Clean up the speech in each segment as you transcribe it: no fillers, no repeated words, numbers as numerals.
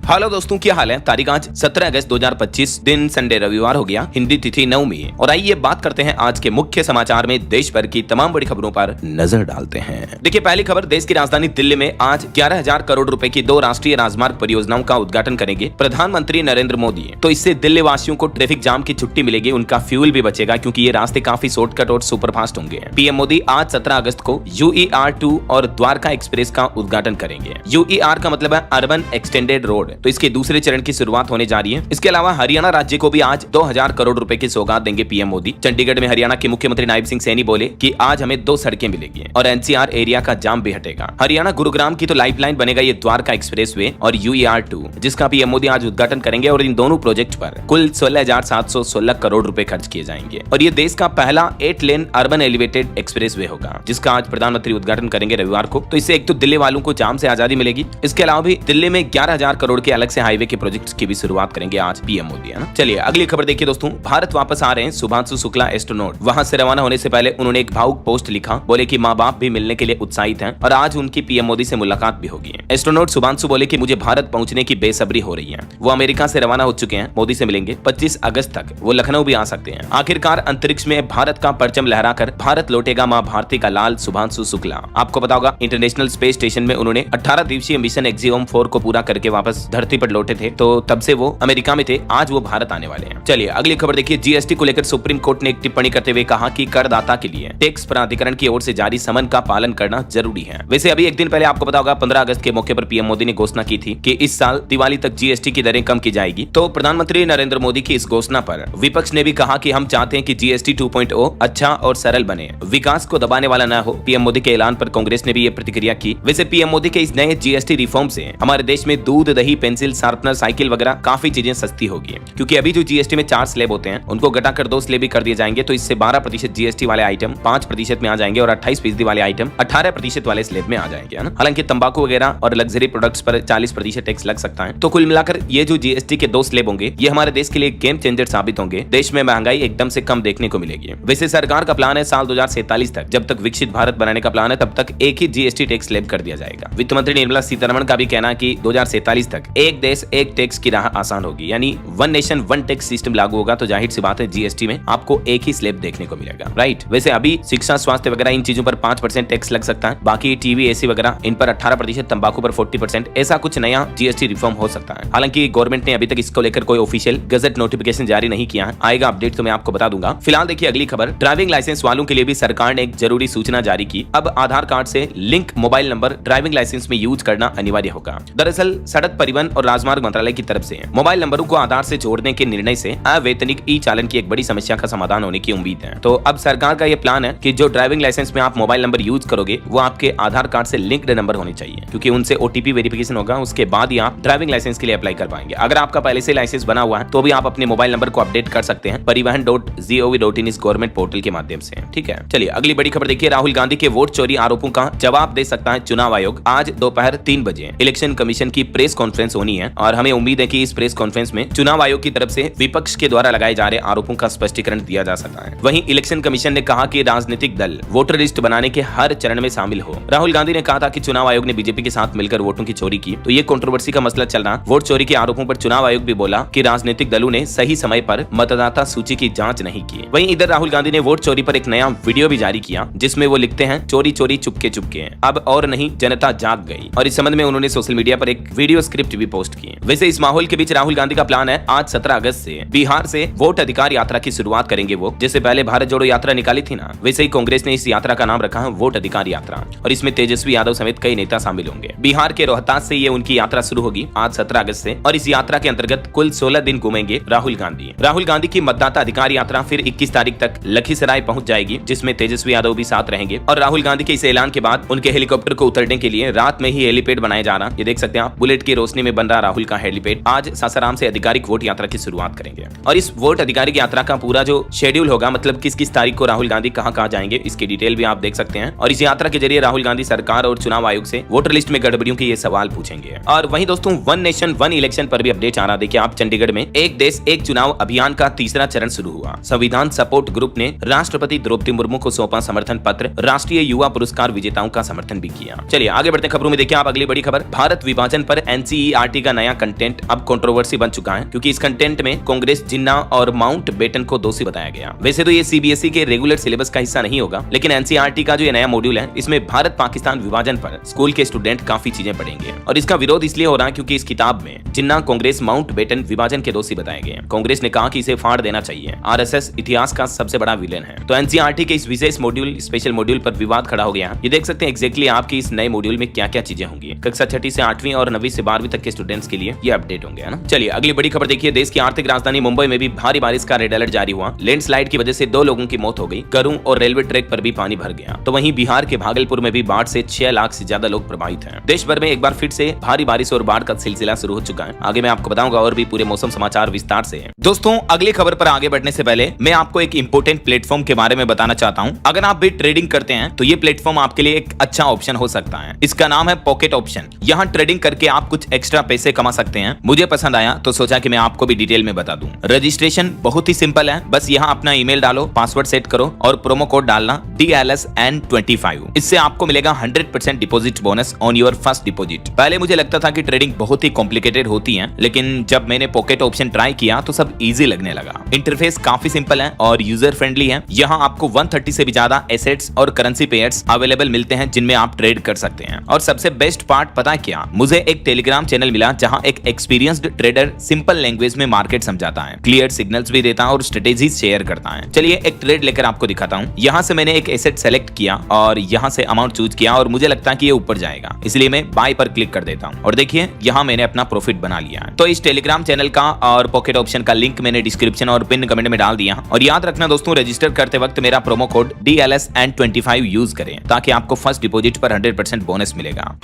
Hello दोस्तों, क्या हाल है। तारीख आज 17 अगस्त 2025, दिन संडे रविवार हो गया, हिंदी तिथि 9वीं। और आइए बात करते हैं आज के मुख्य समाचार में देश भर की तमाम बड़ी खबरों पर नजर डालते हैं। देखिए, पहली खबर, देश की राजधानी दिल्ली में आज 11,000 करोड़ रुपए की 2 राष्ट्रीय राजमार्ग परियोजनाओं का उद्घाटन करेंगे प्रधानमंत्री नरेंद्र मोदी। तो इससे दिल्ली वासियों को ट्रैफिक जाम की छुट्टी मिलेगी, उनका फ्यूल भी बचेगा क्योंकि ये रास्ते काफी शॉर्टकट और सुपरफास्ट होंगे। पीएम मोदी आज 17 अगस्त को UER-2 और द्वारका एक्सप्रेस का उद्घाटन करेंगे। UER का मतलब है अर्बन एक्सटेंडेड रोड, तो इसके दूसरे चरण की शुरुआत होने जा रही है। इसके अलावा हरियाणा राज्य को भी आज 2,000 करोड़ रुपए की सौगात देंगे पीएम मोदी। चंडीगढ़ में हरियाणा के मुख्यमंत्री नायब सिंह सैनी बोले कि आज हमें 2 सड़कें मिलेगी और NCR एरिया का जाम भी हटेगा। हरियाणा गुरुग्राम की तो लाइफलाइन बनेगा ये द्वारका एक्सप्रेसवे और UER-2, जिसका पीएम मोदी आज उद्घाटन करेंगे। और इन दोनों प्रोजेक्ट पर कुल 16,716 करोड़ रुपए खर्च किए जाएंगे। और ये देश का पहला 8 लेन अर्बन एलिवेटेड एक्सप्रेसवे होगा, जिसका आज प्रधानमंत्री उद्घाटन करेंगे रविवार को। तो इससे एक तो दिल्ली वालों को जाम से आजादी मिलेगी, इसके अलावा भी दिल्ली में 11,000 करोड़ के अलग से हाईवे के प्रोजेक्ट्स की भी शुरुआत करेंगे आज पीएम मोदी, है ना। चलिए अगली खबर देखिए दोस्तों, भारत वापस आ रहे हैं शुभांशु शुक्ला एस्ट्रोनॉट। वहां से रवाना होने से पहले उन्होंने एक भावुक पोस्ट लिखा, बोले कि माँ बाप भी मिलने के लिए उत्साहित हैं और आज उनकी पीएम मोदी से मुलाकात भी होगी। एस्ट्रोनॉट शुभांशु बोले कि मुझे भारत पहुंचने की बेसब्री हो रही है। वो अमेरिका से रवाना हो चुके हैं, मोदी से मिलेंगे। 25 अगस्त तक वो लखनऊ भी आ सकते हैं। आखिरकार अंतरिक्ष में भारत का परचम लहराकर भारत लौटेगा माँ भारती का लाल शुभांशु शुक्ला। आपको पता होगा, इंटरनेशनल स्पेस स्टेशन में उन्होंने 18 दिवसीय मिशन एक्सियोम 4 को पूरा करके वापस धरती पर लौटे थे, तो तब से वो अमेरिका में थे, आज वो भारत आने वाले हैं। चलिए अगली खबर देखिए, जीएसटी को लेकर सुप्रीम कोर्ट ने एक टिप्पणी करते हुए कहा कि करदाता के लिए टैक्स प्राधिकरण की ओर से जारी समन का पालन करना जरूरी है। वैसे अभी एक दिन पहले आपको पता होगा, 15 अगस्त के मौके पर पीएम मोदी ने घोषणा की थी कि इस साल दिवाली तक जीएसटी की दरें कम की जाएगी। तो प्रधानमंत्री नरेंद्र मोदी की इस घोषणा पर विपक्ष ने भी कहा कि हम चाहते हैं कि जीएसटी 2.0 अच्छा और सरल बने, विकास को दबाने वाला न हो। पीएम मोदी के ऐलान पर कांग्रेस ने भी ये प्रतिक्रिया की। वैसे पीएम मोदी के इस नए जीएसटी रिफॉर्म से हमारे देश में दूध, दही, पेंसिल, शार्पनर, साइकिल वगैरह काफी चीजें सस्ती होगी, क्योंकि अभी जो जीएसटी में 4 स्लैब होते हैं उनको घटाकर 2 स्लैब ही कर दिए जाएंगे। तो इससे 12% जीएसटी वाले आइटम 5% में आ जाएंगे और 28% वाले आइटम 18% वाले स्लैब में आ जाएंगे, है ना। हालांकि तंबाकू वगैरह और लग्जरी प्रोडक्ट्स पर 40% टैक्स लग सकता है। तो कुल मिलाकर ये जो जीएसटी के 2 स्लैब होंगे, ये हमारे देश के लिए गेम चेंजर साबित होंगे। देश में महंगाई एकदम से कम देखने को मिलेगी। वैसे सरकार का प्लान है साल 2047 तक, जब तक विकसित भारत बनाने का प्लान है, तब तक एक ही जीएसटी टैक्स स्लैब कर दिया जाएगा। वित्त मंत्री निर्मला सीतारमण का भी कहना है कि 2047 तक एक देश एक टैक्स की राह आसान होगी, यानी one nation one tax system लागू होगा। तो जाहिर सी बात है, जीएसटी में आपको एक ही स्लैब देखने को मिलेगा, राइट। वैसे अभी शिक्षा, स्वास्थ्य वगैरह इन चीजों पर 5% टैक्स लग सकता है, बाकी टीवी, एसी वगैरह इन पर 18%, तंबाकू पर 40%, ऐसा कुछ नया जीएसटी रिफॉर्म हो सकता है। हालांकि गवर्नमेंट ने अभी तक इसको लेकर कोई ऑफिशियल गजट नोटिफिकेशन जारी नहीं किया है, आएगा अपडेट तो मैं आपको बता दूंगा। फिलहाल देखिए अगली खबर, ड्राइविंग लाइसेंस वालों के लिए भी सरकार ने एक जरूरी सूचना जारी की। अब आधार कार्ड से link mobile number driving licence में यूज करना अनिवार्य होगा। दरअसल सड़क परिवहन और राजमार्ग मंत्रालय की तरफ से मोबाइल नंबरों को आधार से जोड़ने के निर्णय से अवैतनिक ई चालन की एक बड़ी समस्या का समाधान होने की उम्मीद है। तो अब सरकार का यह प्लान है कि जो ड्राइविंग लाइसेंस में आप मोबाइल नंबर यूज करोगे वो आपके आधार कार्ड से लिंक्ड नंबर होने चाहिए, क्योंकि उनसे OTP वेरिफिकेशन होगा, उसके बाद ही आप ड्राइविंग लाइसेंस के लिए अप्लाई कर पाएंगे। अगर आपका पहले से लाइसेंस बना हुआ है तो भी आप अपने मोबाइल नंबर को अपडेट कर सकते हैं परिवहन.gov.in इस गवर्नमेंट पोर्टल के माध्यम से, ठीक है। चलिए अगली बड़ी खबर देखिए, राहुल गांधी के वोट चोरी आरोपों का जवाब दे सकता है चुनाव आयोग। आज दोपहर 3 बजे इलेक्शन कमीशन की प्रेस कॉन्फ्रेंस होनी है और हमें उम्मीद है कि इस प्रेस कॉन्फ्रेंस में चुनाव आयोग की तरफ से विपक्ष के द्वारा लगाए जा रहे आरोपों का स्पष्टीकरण दिया जा सकता है। वहीं इलेक्शन कमीशन ने कहा कि राजनीतिक दल वोटर लिस्ट बनाने के हर चरण में शामिल हो। राहुल गांधी ने कहा था कि चुनाव आयोग ने बीजेपी के साथ मिलकर वोटों की चोरी की, तो ये कंट्रोवर्सी का मसला चल रहा। वोट चोरी के आरोपों पर चुनाव आयोग भी बोला कि राजनीतिक दलों ने सही समय पर मतदाता सूची की जांच नहीं की। वहीं इधर राहुल गांधी ने वोट चोरी पर एक नया वीडियो भी जारी किया, जिसमें वो लिखते हैं, चोरी चोरी चुपके चुपके, अब और नहीं जनता जाग गई। और इस संबंध में उन्होंने सोशल मीडिया पर एक वीडियो स्क्रिप्ट भी पोस्ट की। वैसे इस माहौल के बीच राहुल गांधी का प्लान है आज 17 अगस्त से बिहार से वोट अधिकार यात्रा की शुरुआत करेंगे वो। जैसे पहले भारत जोड़ो यात्रा निकाली थी ना, वैसे ही कांग्रेस ने इस यात्रा का नाम रखा है वोट अधिकार यात्रा, और इसमें तेजस्वी यादव समेत कई नेता शामिल होंगे। बिहार के रोहतास से ये उनकी यात्रा शुरू होगी आज 17 अगस्त से, और इस यात्रा के अंतर्गत कुल 16 दिन घूमेंगे राहुल गांधी। राहुल गांधी की मतदाता अधिकार यात्रा फिर 21 तारीख तक लखीसराय पहुंच जाएगी, जिसमें तेजस्वी यादव भी साथ रहेंगे। और राहुल गांधी के इस ऐलान के बाद उनके हेलीकॉप्टर को उतरने के लिए रात में ही हेलीपैड बनाया जा रहा, ये देख सकते हैं आप, बुलेट की रोशनी में बन रहा राहुल का हेलीपैड। आज सासाराम से आधिकारिक वोट यात्रा की शुरुआत करेंगे। और इस वोट आधिकारिक यात्रा का पूरा जो शेड्यूल होगा, मतलब किस किस तारीख को राहुल गांधी कहां कहां जाएंगे, इसकी डिटेल भी आप देख सकते हैं। और इस यात्रा के जरिए राहुल गांधी सरकार और चुनाव आयोग से वोटर लिस्ट में गड़बड़ियों के ये सवाल पूछेंगे। और वहीं दोस्तों, वन नेशन वन इलेक्शन पर भी अपडेट आ रहा। देखिए आप, चंडीगढ़ में एक देश एक चुनाव अभियान का तीसरा चरण शुरू हुआ। संविधान सपोर्ट ग्रुप ने राष्ट्रपति द्रौपदी मुर्मू को सौंपा समर्थन पत्र, राष्ट्रीय युवा पुरस्कार विजेताओं का समर्थन भी किया। चलिए आगे बढ़ते खबरों में देखिए आप, अगली बड़ी खबर, भारत विभाजन पर NCE एनसीईआरटी का नया कंटेंट अब कंट्रोवर्सी बन चुका है, क्योंकि इस कंटेंट में कांग्रेस, जिन्ना और माउंट बेटन को दोषी बताया गया। वैसे तो ये सीबीएसई के रेगुलर सिलेबस का हिस्सा नहीं होगा, लेकिन एनसीईआरटी का जो ये नया मॉड्यूल है इसमें भारत पाकिस्तान विभाजन पर स्कूल के स्टूडेंट काफी चीजें पढ़ेंगे। और इसका विरोध इसलिए हो रहा है क्योंकि इस किताब में जिन्ना, कांग्रेस, माउंट बेटन विभाजन के दोषी बताए गए। कांग्रेस ने कहा कि इसे फाड़ देना चाहिए, आरएसएस इतिहास का सबसे बड़ा विलेन है। तो एनसीईआरटी के इस विशेष मॉड्यूल, स्पेशल मॉड्यूल पर विवाद खड़ा हो गया। ये देख सकते हैं एग्जैक्टली आपकी इस नए मॉड्यूल में क्या क्या चीजें होंगी। कक्षा 6 से 8वीं और 9वीं से 12वीं तक के स्टूडेंट्स के लिए ये अपडेट होंगे, है ना। चलिए अगली बड़ी खबर देखिए। देश की आर्थिक राजधानी मुंबई में भी भारी बारिश का रेड अलर्ट जारी हुआ। लैंडस्लाइड की वजह से 2 लोगों की मौत हो गई। करूं और रेलवे ट्रैक पर भी पानी भर गया। तो वहीं बिहार के भागलपुर में भी बाढ़ से 6 लाख से ज्यादा लोग प्रभावित हैं। देश भर में एक बार फिर से भारी बारिश और बाढ़ का सिलसिला शुरू हो चुका है। आगे मैं आपको बताऊंगा और भी पूरे मौसम समाचार विस्तार से। दोस्तों अगली खबर पर आगे बढ़ने से पहले मैं आपको एक इंपोर्टेंट प्लेटफॉर्म के बारे में बताना चाहता हूं। अगर आप भी ट्रेडिंग करते हैं तो ये प्लेटफॉर्म आपके लिए एक अच्छा ऑप्शन हो सकता है। इसका नाम है पॉकेट ऑप्शन। यहाँ ट्रेडिंग करके आप कुछ एक्स्ट्रा पैसे कमा सकते हैं। मुझे पसंद आया तो सोचा कि मैं आपको भी डिटेल में बता दूं। रजिस्ट्रेशन बहुत ही सिंपल है। बस यहाँ अपना ईमेल डालो, पासवर्ड सेट करो और प्रोमो कोड डालना DLSN25। इससे आपको मिलेगा 100% deposit bonus on your first deposit. पहले मुझे लगता था कि ट्रेडिंग बहुत ही कॉम्प्लिकेटेड होती है, लेकिन जब मैंने पॉकेट ऑप्शन ट्राई किया तो सब इजी लगने लगा। इंटरफेस काफी सिंपल है और यूजर फ्रेंडली है। यहाँ आपको 130 से भी ज्यादा एसेट्स और करेंसी पेयर्स अवेलेबल मिलते हैं जिनमें आप ट्रेड कर सकते हैं। और सबसे बेस्ट पार्ट पता है क्या, मुझे एक टेलीग्राम चैनल मिला जहाँ एक एक्सपीरियंस्ड ट्रेडर सिंपल लैंग्वेज में मार्केट समझाता है, क्लियर सिग्नल्स भी देता है और स्ट्रेटेजीज शेयर करता है। चलिए एक ट्रेड लेकर आपको दिखाता हूँ। यहाँ से मैंने एक एसेट सेलेक्ट किया और यहाँ से अमाउंट चूज किया और मुझे लगता है कि ये ऊपर जाएगा, इसलिए मैं बाय पर क्लिक कर देता हूँ। और देखिए यहाँ मैंने अपना प्रॉफिट बना लिया है। तो इस टेलीग्राम चैनल का और पॉकेट ऑप्शन का लिंक मैंने डिस्क्रिप्शन और पिन कमेंट में डाल दिया। और याद रखना दोस्तों, रजिस्टर करते वक्त मेरा प्रोमो कोड DLSN25 यूज करें ताकि आपको फर्स्ट डिपॉजिट पर 100% बोनस मिलेगा।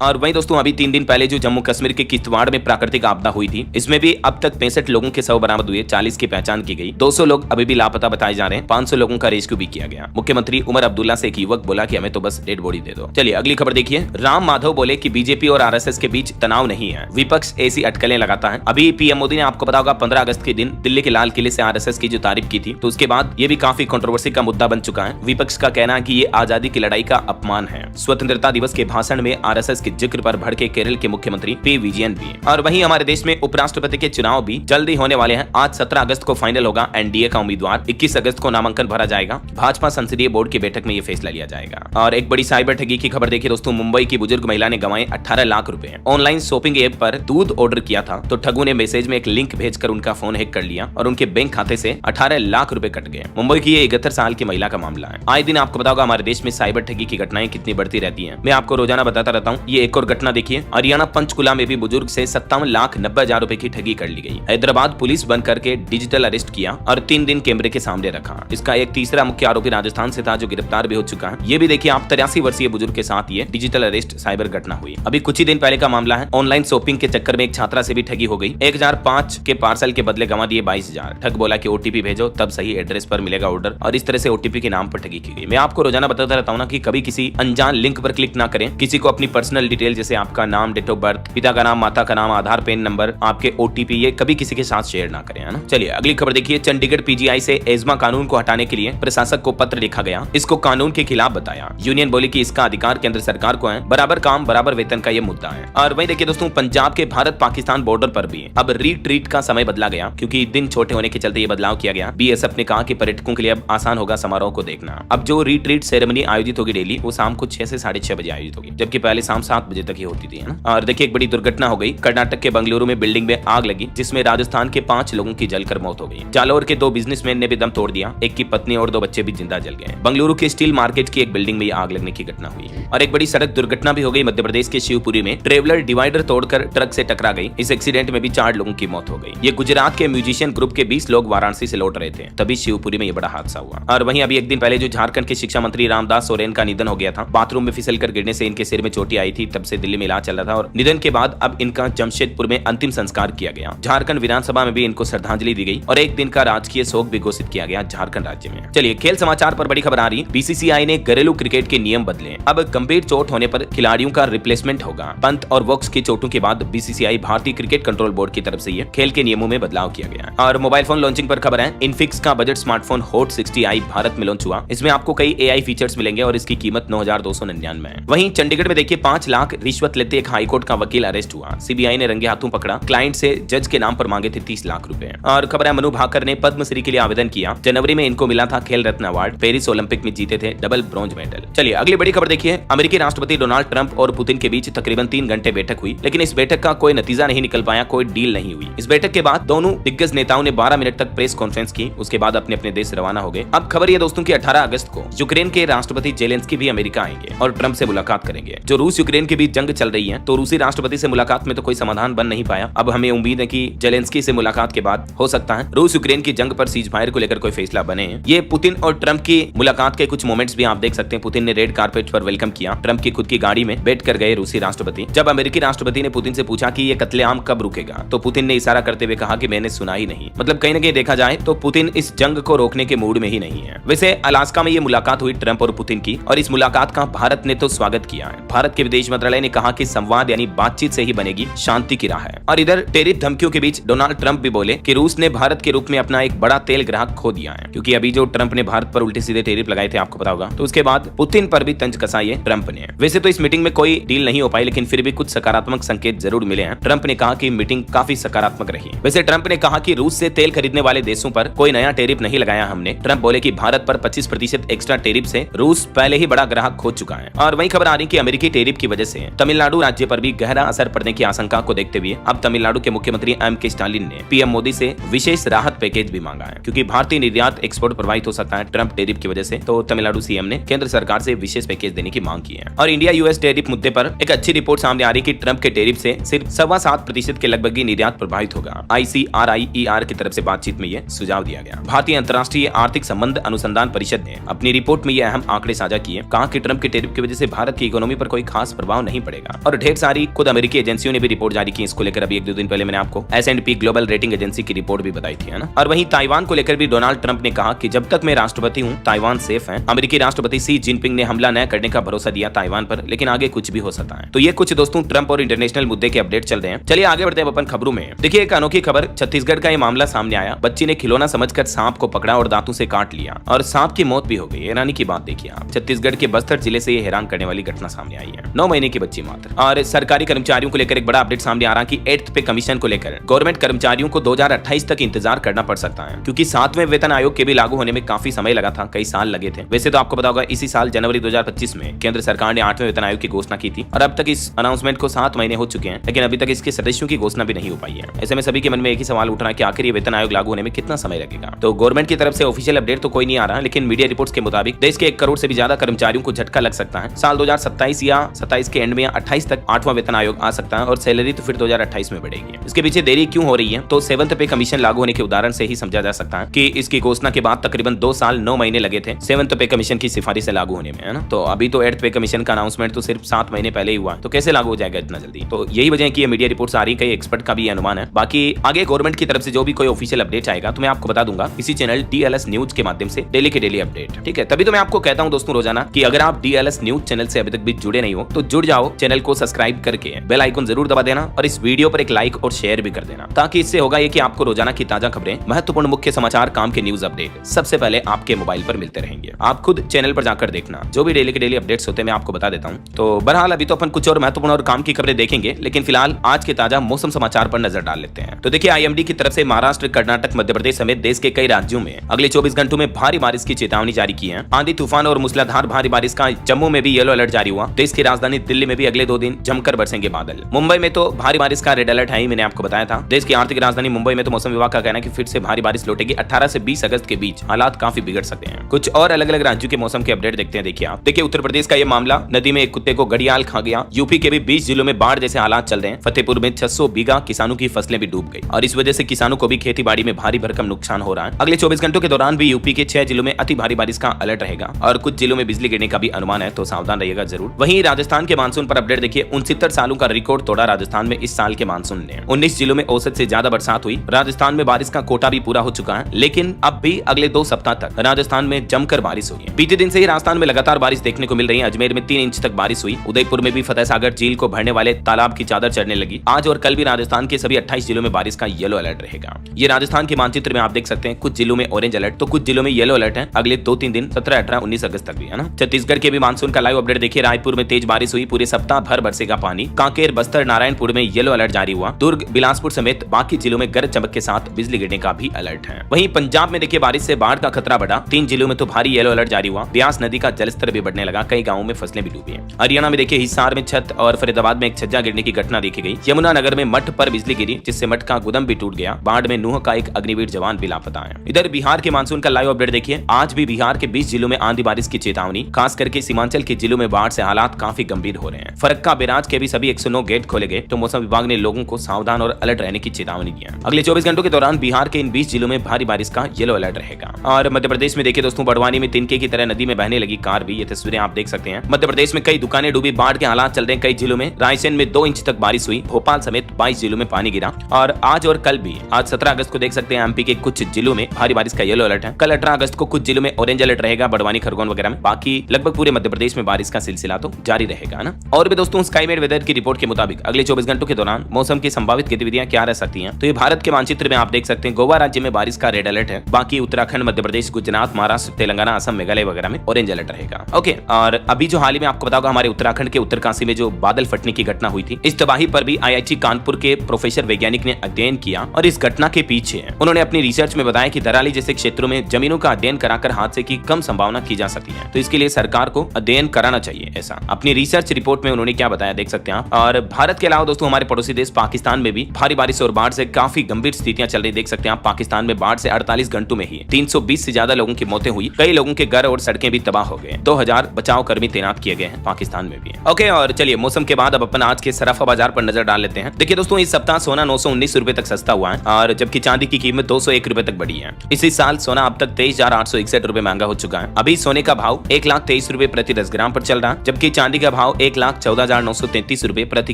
और वहीं दोस्तों अभी 3 दिन पहले जो जम्मू कश्मीर के किश्तवाड़ में प्राकृतिक आपदा हुई थी, इसमें भी अब तक 65 लोगों के शव बरामद हुए, 40 की पहचान की गई, 200 लोग अभी भी लापता बताए जा रहे हैं, 500 लोगों का रेस्क्यू भी किया गया। मुख्यमंत्री उमर अब्दुल्ला से एक युवक बोला कि हमें तो बस डेड बॉडी दे दो। चलिए अगली खबर देखिए। राम माधव बोले कि बीजेपी और आरएसएस के बीच तनाव नहीं है, विपक्ष ऐसी अटकलें लगाता है। अभी पीएम मोदी ने आपको पता होगा 15 अगस्त के दिन दिल्ली के लाल किले से आरएसएस की जो तारीफ की थी, तो उसके बाद ये भी काफी कंट्रोवर्सी का मुद्दा बन चुका है। विपक्ष का कहना है कि ये आजादी की लड़ाई का अपमान है। स्वतंत्रता दिवस के भाषण में आरएसएस के जिक्र पर भड़के केरल के मुख्यमंत्री पी विजयन भी। और वहीं हमारे देश में उपराष्ट्रपति के चुनाव भी जल्दी होने वाले हैं। आज 17 अगस्त को फाइनल होगा एनडीए का उम्मीदवार, 21 अगस्त को नामांकन भरा जाएगा। भाजपा संसदीय बोर्ड की बैठक में यह फैसला लिया जाएगा। और एक बड़ी साइबर ठगी की खबर देखिए दोस्तों। मुंबई की बुजुर्ग महिला ने गंवाए 18 लाख रुपए। ऑनलाइन शॉपिंग ऐप पर दूध ऑर्डर किया था तो ठगों ने मैसेज में एक लिंक भेजकर उनका फोन हैक कर लिया और उनके बैंक खाते से 18 लाख रुपए कट गए। मुंबई की ये 71 साल की महिला का मामला है। आए दिन आपको बताओगा हमारे देश में साइबर ठगी की घटनाएं कितनी बढ़ती रहती है। मैं आपको रोजाना बताता रहता हूँ। ये एक और घटना देखिए। हरियाणा पंचकुला में भी बुजुर्ग से 57,90,000 रुपए की ठगी कर ली गई। हैदराबाद पुलिस बंद करके डिजिटल अरेस्ट किया और 3 दिन कैमरे के सामने रखा। इसका एक तीसरा मुख्य आरोपी राजस्थान से था जो गिरफ्तार भी हो चुका है। ये भी देखिए आप 83 वर्षीय बुजुर्ग के साथ ये डिजिटल अरेस्ट साइबर घटना हुई। अभी कुछ ही दिन पहले का मामला है। ऑनलाइन शॉपिंग के चक्कर में एक छात्रा से भी ठगी हो गई। 1005 के पार्सल के बदले गंवा दिए 22,000। ठग बोला कि ओटीपी भेजो तब सही एड्रेस पर मिलेगा ऑर्डर, और इस तरह से ओटीपी के नाम पर ठगी की गई। मैं आपको रोजाना बताता रहता हूँ ना कि कभी किसी अनजान लिंक पर क्लिक ना करें। किसी को अपनी पर्सनल डिटेल जैसे आपका नाम, डेट ऑफ बर्थ, पिता का नाम, माता का नाम, आधार, पैन नंबर, आपके ओटीपी, ये कभी किसी के साथ शेयर ना करें, है ना। चलिए अगली खबर देखिए। चंडीगढ़ पीजीआई से एजमा कानून को हटाने के लिए प्रशासक को पत्र लिखा गया। इसको कानून के खिलाफ बताया। यूनियन बोली कि इसका अधिकार केंद्र सरकार को है। बराबर काम बराबर वेतन का ये मुद्दा है। और वहीं देखिए दोस्तों, पंजाब के भारत पाकिस्तान बॉर्डर पर भी अब रीट्रीट का समय बदला गया क्योंकि दिन छोटे होने के चलते ये बदलाव किया गया। बीएसएफ ने कहा कि पर्यटकों के लिए अब आसान होगा समारोह को देखना। अब जो रीट्रीट सेरेमनी आयोजित होगी डेली, वो शाम को 6 से 6:30 बजे आयोजित होगी, जबकि पहले शाम 7 बजे तक ही होती थी, है ना। और देखिए एक बड़ी दुर्घटना हो गई। कर्नाटक के बंगलुरु में बिल्डिंग में आग लगी जिसमें राजस्थान के 5 लोगों की जलकर मौत हो गई। जालौर के 2 बिजनेसमैन ने भी दम तोड़ दिया। एक की पत्नी और 2 बच्चे भी जिंदा जल गए। बंगलुरु के स्टील मार्केट की एक बिल्डिंग में आग लगने की घटना हुई। और एक बड़ी सड़क दुर्घटना भी हो गई। मध्य प्रदेश के शिवपुरी में ट्रेवलर डिवाइडर तोड़कर ट्रक से टकरा गई। इस एक्सीडेंट में भी 4 लोगों की मौत हो गई। ये गुजरात के म्यूजिशियन ग्रुप के 20 लोग वाराणसी से लौट रहे थे, तभी शिवपुरी में ये बड़ा हादसा हुआ। और वहीं अभी एक दिन पहले जो झारखंड के शिक्षा मंत्री रामदास सोरेन का निधन हो गया था। बाथरूम में फिसलकर गिरने से इनके सिर में चोटी आई थी, तब से दिल्ली में इलाज चल रहा था। और निधन के बाद अब इनका जमशेदपुर में अंतिम संस्कार किया गया। झारखंड विधानसभा में भी इनको श्रद्धांजलि दी गई और एक दिन का राजकीय शोक भी घोषित किया गया झारखंड राज्य में। चलिए खेल समाचार पर बड़ी खबर आ रही। बीसीसीआई ने घरेलू क्रिकेट के नियम बदले। अब गंभीर चोट होने पर खिलाड़ियों का रिप्लेसमेंट होगा। पंत और वॉक्स की चोटों के बाद बीसीसीआई भारतीय क्रिकेट कंट्रोल बोर्ड की तरफ से ये खेल के नियमों में बदलाव किया गया। और मोबाइल फोन लॉन्चिंग पर खबर है। इनफिक्स का budget smartphone hot 60i Bharat में लॉन्च हुआ। इसमें आपको कई AI फीचर्स मिलेंगे और इसकी कीमत 9,299 है। वहीं चंडीगढ़ में देखिए 5 लाख रिश्वत लेते एक हाईकोर्ट का वकील अरेस्ट हुआ। सीबीआई ने रंगे हाथों पकड़ा। क्लाइंट से जज के नाम पर मांगे थे 30 लाख रुपए। और खबर है मनु भाकर ने पद्मश्री के लिए आवेदन किया। जनवरी में इनको मिला था खेल रत्न अवार्ड। पेरिस ओलंपिक में जीते थे डबल ब्रॉन्ज मेडल। चलिए अगली बड़ी खबर देखिए। अमेरिकी राष्ट्रपति डोनाल्ड ट्रंप और पुतिन के बीच तकरीबन 3 घंटे बैठक हुई, लेकिन इस बैठक का कोई नतीजा नहीं निकल पाया, कोई डील नहीं हुई। इस बैठक के बाद दोनों दिग्गज नेताओं ने 12 मिनट तक प्रेस कॉन्फ्रेंस की। उसके बाद अपने अपने देश रवाना हो गए। अब खबर यह दोस्तों की 18 अगस्त को यूक्रेन के राष्ट्रपति जेलेंस्की भी अमेरिका आएंगे और ट्रंप से मुलाकात करेंगे। जो रूस यूक्रेन के बीच जंग चल रही है, तो रूसी राष्ट्रपति से मुलाकात में तो कोई समाधान बन नहीं पाया। अब हमें उम्मीद है कि जेलेंस्की से मुलाकात के बाद हो सकता है रूस यूक्रेन की जंग पर सीज फायर को लेकर कोई फैसला बने। ये पुतिन और ट्रंप की मुलाकात के कुछ मोमेंट्स भी आप देख सकते हैं। पुतिन ने रेड कारपेट पर वेलकम किया। ट्रंप की खुद की गाड़ी में बैठ कर गए रूसी राष्ट्रपति। जब अमेरिकी राष्ट्रपति ने पुतिन से पूछा कि ये कत्लेआम कब रुकेगा, तो पुतिन ने इशारा करते हुए कहा कि मैंने सुना ही नहीं। मतलब कहीं ना कहीं देखा जाए तो पुतिन इस जंग को रोकने के मूड में ही नहीं है। वैसे अलास्का में ये मुलाकात हुई ट्रंप और पुतिन की, और इस मुलाकात का भारत ने तो स्वागत किया है। भारत के विदेश मंत्रालय ने कहा कि संवाद यानी बातचीत से ही बनेगी शांति की राह है। और इधर टेरिफ धमकियों के बीच डोनाल्ड ट्रंप भी बोले कि रूस ने भारत के रूप में अपना एक बड़ा तेल ग्राहक खो दिया है, क्योंकि अभी जो ट्रंप ने भारत पर उल्टे सीधे टेरिफ लगाए थे, आपको पता होगा, तो उसके बाद पुतिन पर भी तंज कसा ये ट्रंप ने। वैसे तो इस मीटिंग में कोई डील नहीं हो पाई, लेकिन फिर भी कुछ सकारात्मक संकेत जरूर मिले हैं। ट्रंप ने कहा कि मीटिंग काफी सकारात्मक रही। वैसे ट्रंप ने कहा कि रूस से तेल खरीदने वाले देशों पर कोई नया टेरिफ नहीं लगाया हमने। ट्रंप बोले कि भारत पर 25% एक्स्ट्रा टेरिफ से रूस पहले ही बड़ा ग्राहक खो चुका है। और वही खबर आ रही कि अमेरिकी टेरिफ की वजह से तमिलनाडु राज्य पर भी गहरा असर पड़ने की आशंका को देखते हुए अब तमिलनाडु के मुख्यमंत्री M.K. स्टालिन ने पीएम मोदी से विशेष राहत पैकेज भी मांगा है, क्योंकि भारतीय निर्यात एक्सपोर्ट प्रभावित हो सकता है ट्रंप टेरिफ की वजह से। तो तमिलनाडु सीएम ने केंद्र सरकार से विशेष पैकेज देने की मांग की है। और इंडिया यूएस टेरिफ मुद्दे पर एक अच्छी रिपोर्ट सामने आ रही कि ट्रंप के टेरिफ से सिर्फ 7.25% के लगभग ही निर्यात प्रभावित होगा। ICRIER की तरफ से बातचीत में यह सुझाव दिया गया। भारतीय अंतर्राष्ट्रीय आर्थिक संबंध अनुसंधान परिषद ने अपनी रिपोर्ट में यह अहम आंकड़े साझा किए। कहा कि ट्रंप के टेरिफ की वजह से भारत की इकोनॉमी पर कोई खास प्रभाव नहीं पड़ेगा। और ढेर सारी खुद अमेरिकी एजेंसियों ने भी रिपोर्ट जारी की इसको लेकर। अभी 1-2 दिन पहले मैंने आपको S&P ग्लोबल रेटिंग एजेंसी की रिपोर्ट भी बताई थी, है ना। और वहीं ताइवान को लेकर भी डोनाल्ड ट्रंप ने कहा कि जब तक मैं राष्ट्रपति हूं ताइवान सेफ है। अमेरिकी राष्ट्रपति शी जिनपिंग ने हमला न करने का भरोसा दिया ताइवान पर, लेकिन आगे कुछ भी हो सकता है। तो ये कुछ दोस्तों ट्रंप और इंटरनेशनल मुद्दे के अपडेट चल रहे हैं। चलिए आगे बढ़ते हैं अपन खबरों में। देखिए एक अनोखी खबर, छत्तीसगढ़ का ये मामला सामने आया। बच्ची ने खिलौना समझकर सांप को पकड़ा और दांतों से काट लिया और सांप की मौत भी हो गई। हैरानी की बात देखिए आप, छत्तीसगढ़ के बस्तर जिले से ये हैरान करने वाली घटना सामने आई है। 9 महीने की बच्ची मात्र। और सरकारी कर्मचारियों को लेकर एक बड़ा अपडेट सामने आ रहा कि 8th पे कमीशन को लेकर गवर्नमेंट कर्मचारियों को 2028 तक इंतजार करना पड़ सकता है, क्योंकि 7वें वेतन आयोग के भी लागू होने में काफी समय लगा था, कई साल लगे थे। वैसे तो आपको पता होगा इसी साल जनवरी 2025 में केंद्र सरकार ने 8वें वेतन आयोग की घोषणा की थी, और अब तक इस अनाउंसमेंट को 7 महीने हो चुके हैं, लेकिन अभी तक इसके सदस्यों की घोषणा भी नहीं हो पाई है। ऐसे में सभी के मन में एक ही सवाल उठ रहा है कि आखिर ये वेतन आयोग लागू होने में कितना समय लगेगा। तो गवर्नमेंट की तरफ से ऑफिशियल अपडेट तो कोई नहीं आ रहा, लेकिन मीडिया रिपोर्ट्स के मुताबिक देश के 1 करोड़ से भी ज्यादा कर्मचारियों को झटका लग सकता है। साल 2027 या 27 के एंड में या 28 तक 8वां वेतन आयोग आ सकता है, और सैलरी तो फिर 2028 में बढ़ेगी। इसके पीछे देरी क्यों हो रही है, तो 7th पे कमीशन लागू होने के उदाहरण से ही समझा जा सकता है कि इसकी घोषणा के बाद तकरीबन 2 साल 9 महीने लगे थे 7th पे कमीशन की सिफारिश से लागू होने में, है ना। तो अभी तो 8th पे कमीशन का अनाउंसमेंट तो सिर्फ 7 महीने पहले ही हुआ, तो कैसे लागू हो जाएगा इतना जल्दी। तो यही वजह है कि ये मीडिया रिपोर्ट्स आ रही, कई एक्सपर्ट का भी अनुमान है। बाकी आगे गवर्नमेंट की तरफ से जो भी कोई ऑफिशियल अपडेट आएगा तो मैं आपको बता दूंगा इसी चैनल DLS न्यूज के माध्यम से डेली के डेली अपडेट, ठीक है। तभी तो मैं आपको कहता हूं दोस्तों रोजाना कि अगर आप DLS न्यूज चैनल से अभी तक भी जुड़े नहीं हो तो जुड़ जाओ, चैनल को सब्सक्राइब करके बेल आइकन जरूर दबा देना, और इस वीडियो पर एक लाइक और शेयर भी कर देना, ताकि इससे होगा ये कि आपको रोजाना की ताजा खबरें, महत्वपूर्ण मुख्य समाचार, काम के न्यूज अपडेट सबसे पहले आपके मोबाइल पर मिलते रहेंगे। आप खुद चैनल पर जाकर देखना, जो भी डेली के डेली अपडेट्स होते हैं मैं आपको बता देता हूं। तो बहरहाल अभी तो अपन कुछ और महत्वपूर्ण और काम की खबरें देखेंगे, लेकिन फिलहाल आज के ताजा मौसम समाचार पर नजर डाल लेते हैं। तो देखिए IMD की तरफ से महाराष्ट्र, कर्नाटक, मध्य प्रदेश समेत देश के कई राज्यों में अगले 24 घंटों में भारी बारिश की चेतावनी जारी की है। आंधी तूफान और मूसलाधार भारी बारिश का जम्मू में भी येलो अलर्ट जारी हुआ। देश की राजधानी दिल्ली में भी अगले 2 दिन जमकर बरसेंगे बादल। मुंबई में तो भारी बारिश का रेड अलर्ट है ही, मैंने आपको बताया था। देश की आर्थिक राजधानी मुंबई में तो मौसम विभाग का कहना है कि फिर से भारी बारिश लौटेगी। 18 से 20 अगस्त के बीच हालात काफी बिगड़ सकते हैं। कुछ और अलग अलग राज्यों के मौसम के अपडेट देखते हैं। देखिए आप, देखिए उत्तर प्रदेश का ये मामला, नदी में एक कुत्ते को घड़ियाल खा गया। यूपी के भी 20 जिलों में बाढ़ जैसे हालात चल रहे हैं। फतेहपुर में 600 बीघा किसानों की फसलें भी डूब गई, और इस वजह से किसानों को भी खेती बाड़ी में भारी भरकम नुकसान हो रहा है। अगले 24 घंटों के दौरान भी यूपी के 6 जिलों में अति भारी बारिश का अलर्ट रहेगा, और कुछ जिलों में बिजली गिरने का भी अनुमान है, तो सावधान रहिएगा जरूर। वहीं राजस्थान के मानसून पर अपडेट देखिए, 69 सालों का रिकॉर्ड तोड़ा राजस्थान में इस साल के मानसून ने। 19 जिलों में औसत से ज्यादा बरसात हुई। राजस्थान में बारिश का कोटा भी पूरा हो चुका है, लेकिन अब भी अगले 2 सप्ताह तक राजस्थान में जमकर बारिश हुई है। बीते दिन से ही राजस्थान में लगातार बारिश देखने को मिल रही है। अजमेर में 3 इंच तक बारिश हुई। उदयपुर में भी फतेह सागर झील को भरने वाले तालाब की चादर चढ़ने लगी। आज और कल भी राजस्थान के सभी 28 जिलों में बारिश का येलो अलर्ट रहेगा। ये राजस्थान के मानचित्र में आप देख सकते हैं, कुछ जिलों में ऑरेंज अलर्ट तो कुछ जिलों में येलो अलर्ट है अगले 2-3 दिन 17, 18, 19 अगस्त तक भी, है ना। छत्तीसगढ़ के भी मानसून का लाइव अपडेट देखिए। रायपुर में तेज बारिश हुई। हुई, पूरे सप्ताह भर बरसेगा पानी। कांकेर, बस्तर, नारायणपुर में येलो अलर्ट जारी हुआ। दुर्ग, बिलासपुर समेत बाकी जिलों में गरज चमक के साथ बिजली गिरने का भी अलर्ट है। वहीं पंजाब में देखिए बारिश से बाढ़ का खतरा बढ़ा। 3 जिलों में तो भारी येलो अलर्ट जारी हुआ। ब्यास नदी का जलस्तर भी बढ़ने लगा। कई गाँवों में फसलें भी डूबी हैं। हरियाणा में देखिए हिसार में छत और फरीदाबाद में एक छज्जा गिरने की घटना देखी गई। यमुनानगर में मठ पर बिजली गिरी, जिससे मठ का गुदम भी टूट गया। बाढ़ में नूह का एक अग्निवीर जवान भी लापता है। इधर बिहार के मानसून का लाइव अपडेट देखिए। आज भी बिहार के 20 जिलों में आंधी बारिश की चेतावनी। खास करके सीमांचल के जिलों में बाढ़ से हालात काफी गंभीर हो रहे हैं। फरक्का बैराज के भी सभी 109 गेट खोले गए, तो मौसम विभाग ने लोगों को सावधान और अलर्ट रहने की चेतावनी दी है। अगले 24 घंटों के दौरान बिहार के इन 20 जिलों में भारी बारिश का येलो अलर्ट रहेगा। और मध्य प्रदेश में देखिए दोस्तों, बड़वानी में तिनके की तरह नदी में बहने लगी कार भी। ये तस्वीरें आप देख सकते हैं। मध्य प्रदेश में कई दुकानें डूबी। बाढ़ के हालात चल रहे हैं कई जिलों में। रायसेन में 2 इंच तक बारिश हुई। भोपाल समेत 22 जिलों में पानी गिरा। और आज और कल भी, आज 17 अगस्त को देख सकते हैं एमपी के कुछ जिलों में भारी बारिश का येलो अलर्ट है। कल 18 अगस्त को कुछ जिलों में ऑरेंज अलर्ट रहेगा, बड़वानी, खरगोन वगैरह में। बाकी लगभग पूरे मध्य प्रदेश में बारिश का सिलसिला तो जारी रहेगा ना। और भी दोस्तों, स्काईमेट वेदर की रिपोर्ट के मुताबिक अगले 24 घंटों के दौरान मौसम की संभावित गतिविधियां क्या रह सकती हैं, तो ये भारत के मानचित्र में आप देख सकते हैं। गोवा राज्य में बारिश का रेड अलर्ट है। बाकी उत्तराखंड, मध्य प्रदेश, गुजरात, महाराष्ट्र, तेलंगाना, असम, मेघालय वगैरह में ऑरेंज अलर्ट रहेगा। ओके, और अभी जो हाल ही में आपको बताऊंगा, हमारे उत्तराखंड के उत्तरकाशी में जो बादल फटने की घटना हुई थी, इस तबाही पर भी IIT कानपुर के प्रोफेसर वैज्ञानिक ने अध्ययन किया। और इस घटना के पीछे उन्होंने अपनी रिसर्च में बताया कि दराली जैसे क्षेत्रों में जमीनों का अध्ययन कराकर हादसे की कम संभावना की जा सकती है। तो इसके लिए सरकार को अध्ययन कराना चाहिए। ऐसा अपनी रिसर्च रिपोर्ट में उन्होंने क्या बताया, देख सकते हैं आप। और भारत के अलावा दोस्तों, हमारे पड़ोसी देश पाकिस्तान में भी भारी बारिश और बाढ़ से काफी गंभीर स्थितियां चल रही, देख सकते हैं आप। पाकिस्तान में बाढ़ से 48 घंटों में ही 320 से ज्यादा लोगों की मौतें हुई। कई लोगों के घर और सड़कें भी तबाह हो गए। 2000 बचाव कर्मी तैनात किए गए हैं पाकिस्तान में भी। ओके, और चलिए मौसम के बाद अब अपन आज के सराफा बाजार पर नजर डाल लेते हैं। देखिए दोस्तों, इस सप्ताह सोना 919 रुपए तक सस्ता हुआ है, और जबकि चांदी की कीमत 201 रुपए तक बढ़ी है। इसी साल सोना अब तक 23,861 रुपए महंगा हो चुका है। अभी सोने का भाव 1,23 रुपए प्रति 10 ग्राम पर चल रहा है, जबकि चांदी का भाव 1,14,933 रुपए प्रति